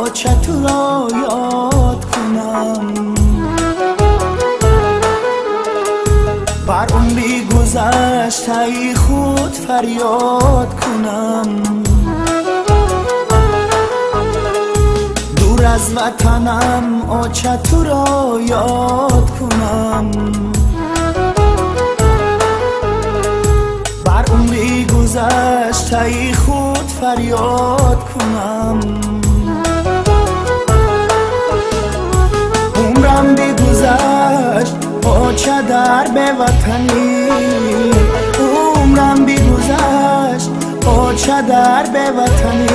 آچتو را یاد کنم، بر عمری گذشته خود فریاد کنم. دور از وطنم آچتو را یاد کنم، بر عمری گذشته خود فریاد کنم. عمرم بگذشت آچه در به وطنی، عمرم بگذشت آچه در به وطنی.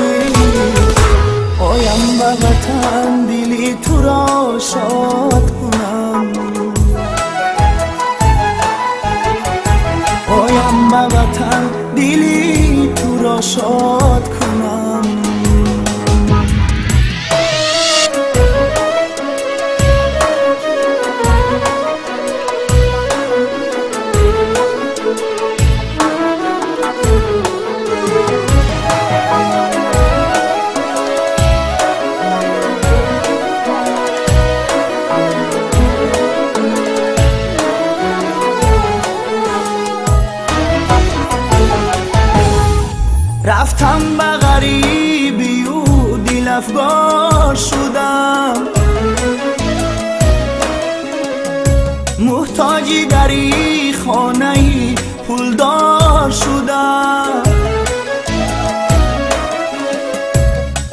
آیم به وطن دلی تو را شاد کنم، آیم به وطن دلی تو را شاد کنم. رفتم به غریبی و دل افگار شدم، محتاجی در این خانه پولدار شدم.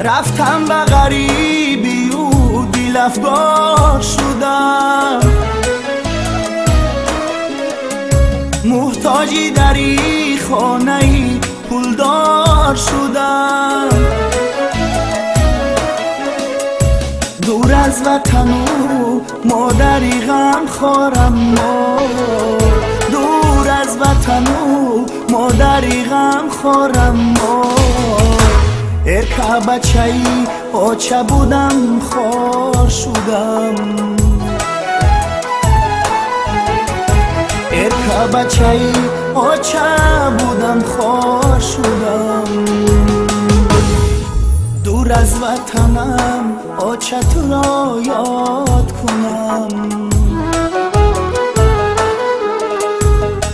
رفتم به غریبی و دل افگار شدم، محتاجی در این خانه پولدار شدم. دور از وطن و مادری غم خورم، دور از وطن و مادری غم خورم. ارکه بچه ای آچه بودم خار شدم، ارکه بچه ای آچه بودم خار شدم. دور از وطنم آچه تو را یاد کنم،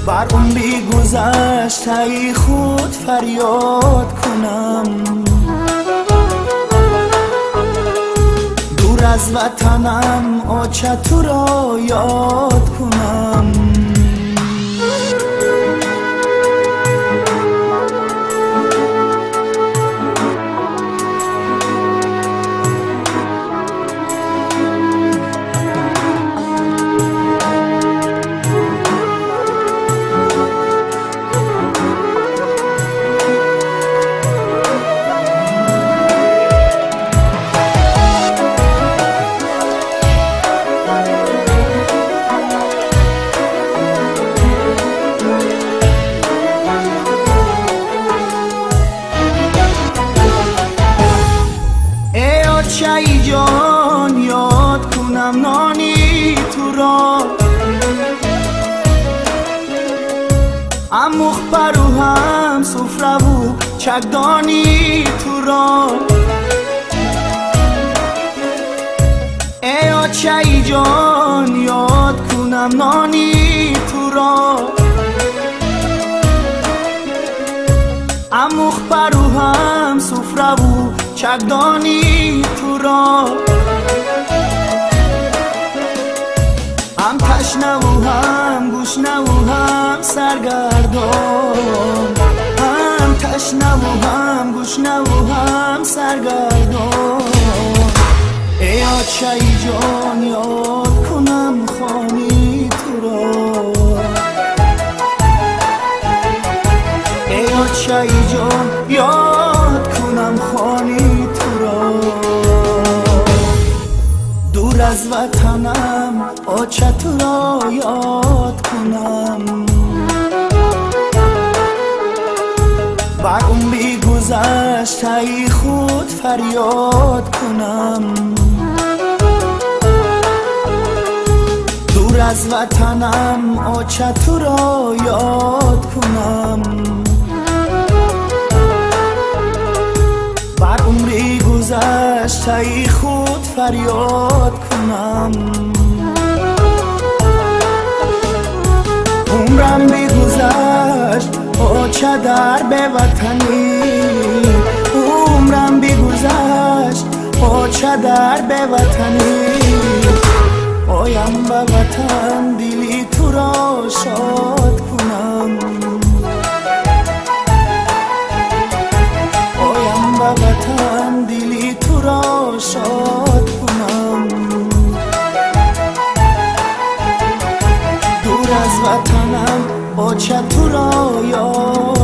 بر عمری گذشته خود فریاد کنم. دور از وطنم آچه تو را یاد کنم. ای جان یاد کنم نانی تو را، اموخ پرو هم سفره و چکدانی تو را. ای آچه ای جان یاد کنم نانی تو را، اموخ پرو هم سفره و چکدانی تو را. هم تشنه و هم گشنه و هم سرگردان، هم تشنه و هم گشنه و هم سرگردان. ای آچه ای جان یاد کنم خانی تو را، ای آچه ای جان یاد کنم خانی تو را. دور از وطنم آچه تو را یاد کنم، بر عمری گذشته خود فریاد کنم. دور از وطنم آچه تو را یاد کنم، بر عمری گذشت تا ای خود فریاد کنم عمرم بگذشت با چدر به وطنی عمرم بگذشت با چدر به وطنی پایم به وطن دلی تو را شاد کنم پایم به وطن دلی تو را شاد کنم دور از وطنم با چه تو را یاد